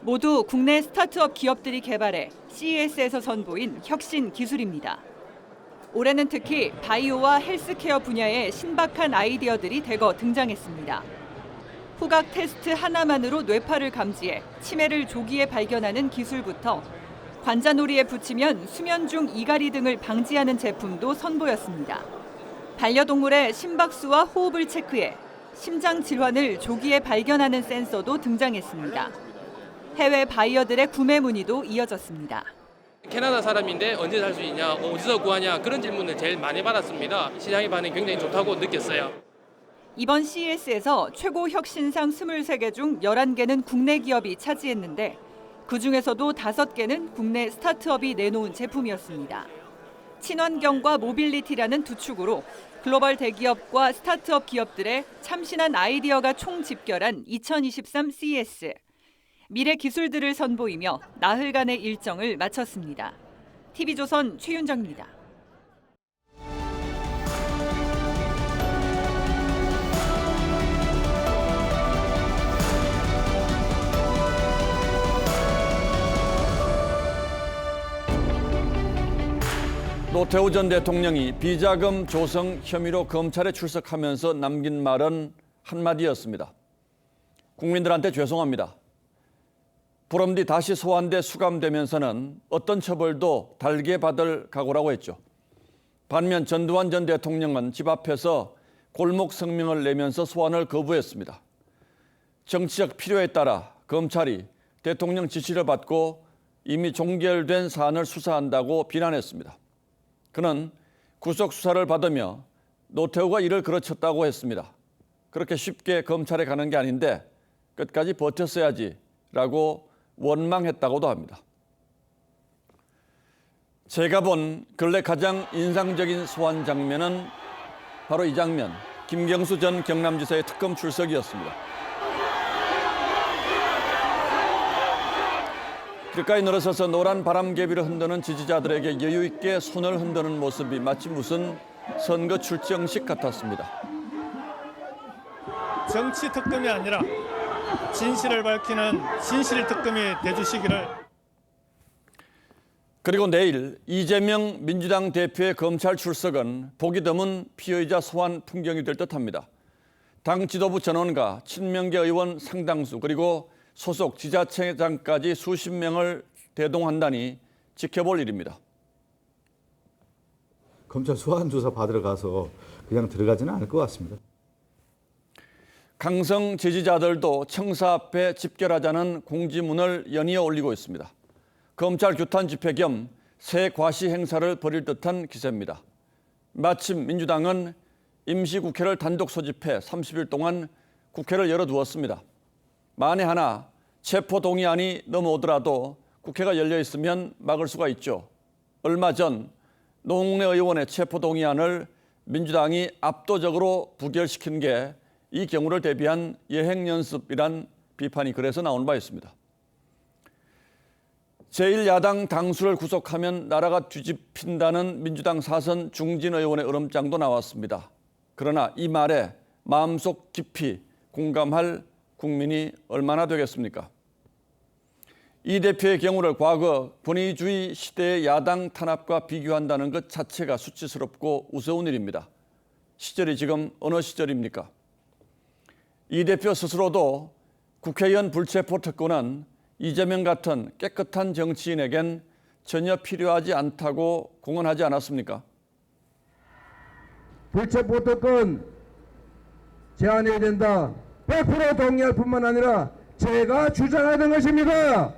모두 국내 스타트업 기업들이 개발해 CES에서 선보인 혁신 기술입니다. 올해는 특히 바이오와 헬스케어 분야의 신박한 아이디어들이 대거 등장했습니다. 후각 테스트 하나만으로 뇌파를 감지해 치매를 조기에 발견하는 기술부터 관자놀이에 붙이면 수면 중 이갈이 등을 방지하는 제품도 선보였습니다. 반려동물의 심박수와 호흡을 체크해 심장 질환을 조기에 발견하는 센서도 등장했습니다. 해외 바이어들의 구매 문의도 이어졌습니다. 캐나다 사람인데 언제 살 수 있냐, 어디서 구하냐 그런 질문을 제일 많이 받았습니다. 시장의 반응이 굉장히 좋다고 느꼈어요. 이번 CES에서 최고 혁신상 23개 중 11개는 국내 기업이 차지했는데 그중에서도 5개는 국내 스타트업이 내놓은 제품이었습니다. 친환경과 모빌리티라는 두 축으로 글로벌 대기업과 스타트업 기업들의 참신한 아이디어가 총집결한 2023 CES. 미래 기술들을 선보이며 나흘간의 일정을 마쳤습니다. TV조선 최윤정입니다. 노태우 전 대통령이 비자금 조성 혐의로 검찰에 출석하면서 남긴 말은 한마디였습니다. 국민들한테 죄송합니다. 보름 뒤 다시 소환돼 수감되면서는 어떤 처벌도 달게 받을 각오라고 했죠. 반면 전두환 전 대통령은 집 앞에서 골목 성명을 내면서 소환을 거부했습니다. 정치적 필요에 따라 검찰이 대통령 지시를 받고 이미 종결된 사안을 수사한다고 비난했습니다. 그는 구속 수사를 받으며 노태우가 이를 그르쳤다고 했습니다. 그렇게 쉽게 검찰에 가는 게 아닌데 끝까지 버텼어야지라고 원망했다고도 합니다. 제가 본 근래 가장 인상적인 소환 장면은 바로 이 장면, 김경수 전 경남지사의 특검 출석이었습니다. 길가에 늘어서서 노란 바람개비를 흔드는 지지자들에게 여유 있게 손을 흔드는 모습이 마치 무슨 선거 출정식 같았습니다. 정치 특검이 아니라 진실을 밝히는 진실 특검이 돼주시기를. 그리고 내일 이재명 민주당 대표의 검찰 출석은 보기 드문 피의자 소환 풍경이 될 듯합니다. 당 지도부 전원과 친명계 의원 상당수 그리고 소속 지자체장까지 수십 명을 대동한다니 지켜볼 일입니다. 검찰 소환 조사 받으러 가서 그냥 들어가지는 않을 것 같습니다. 강성 지지자들도 청사 앞에 집결하자는 공지문을 연이어 올리고 있습니다. 검찰 규탄 집회 겸 새 과시 행사를 벌일 듯한 기세입니다. 마침 민주당은 임시국회를 단독 소집해 30일 동안 국회를 열어두었습니다. 만에 하나 체포동의안이 넘어오더라도 국회가 열려 있으면 막을 수가 있죠. 얼마 전 노웅래 의원의 체포동의안을 민주당이 압도적으로 부결시킨 게 이 경우를 대비한 예행연습이란 비판이 그래서 나온 바 있습니다. 제1야당 당수를 구속하면 나라가 뒤집힌다는 민주당 사선 중진 의원의 으름장도 나왔습니다. 그러나 이 말에 마음속 깊이 공감할 국민이 얼마나 되겠습니까? 이 대표의 경우를 과거 권위주의 시대의 야당 탄압과 비교한다는 것 자체가 수치스럽고 우스운 일입니다. 시절이 지금 어느 시절입니까? 이 대표 스스로도 국회의원 불체포 특권은 이재명 같은 깨끗한 정치인에겐 전혀 필요하지 않다고 공언하지 않았습니까? 불체포 특권 제한해야 된다. 100% 동의할 뿐만 아니라 제가 주장하는 것입니다.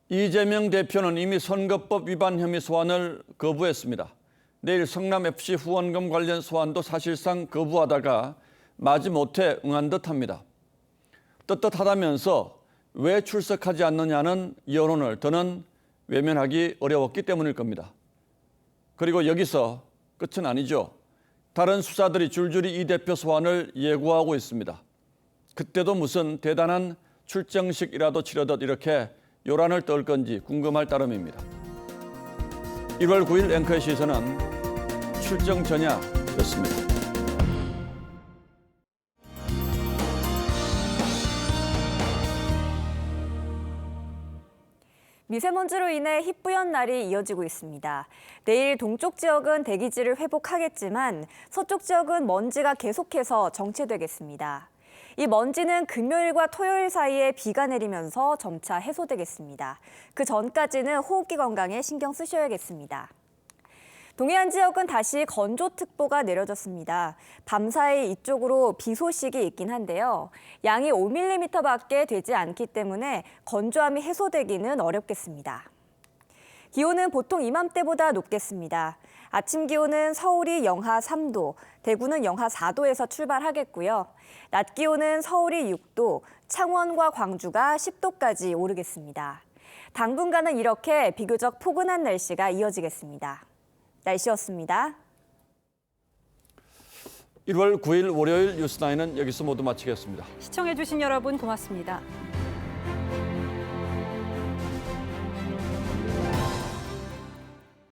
이재명 대표는 이미 선거법 위반 혐의 소환을 거부했습니다. 내일 성남FC 후원금 관련 소환도 사실상 거부하다가 마지못해 응한 듯합니다. 떳떳하다면서 왜 출석하지 않느냐는 여론을, 더는 외면하기 어려웠기 때문일 겁니다. 그리고 여기서 끝은 아니죠. 다른 수사들이 줄줄이 이 대표 소환을 예고하고 있습니다. 그때도 무슨 대단한 출정식이라도 치르듯 이렇게 요란을 떨 건지 궁금할 따름입니다. 1월 9일 앵커의 시선은 출정 전야였습니다. 미세먼지로 인해 희뿌연 날이 이어지고 있습니다. 내일 동쪽 지역은 대기질을 회복하겠지만 서쪽 지역은 먼지가 계속해서 정체되겠습니다. 이 먼지는 금요일과 토요일 사이에 비가 내리면서 점차 해소되겠습니다. 그 전까지는 호흡기 건강에 신경 쓰셔야겠습니다. 동해안 지역은 다시 건조특보가 내려졌습니다. 밤사이 이쪽으로 비 소식이 있긴 한데요. 양이 5mm밖에 되지 않기 때문에 건조함이 해소되기는 어렵겠습니다. 기온은 보통 이맘때보다 높겠습니다. 아침 기온은 서울이 영하 3도, 대구는 영하 4도에서 출발하겠고요. 낮 기온은 서울이 6도, 창원과 광주가 10도까지 오르겠습니다. 당분간은 이렇게 비교적 포근한 날씨가 이어지겠습니다. 날씨였습니다. 1월 9일 월요일 뉴스9은 여기서 모두 마치겠습니다. 시청해주신 여러분 고맙습니다.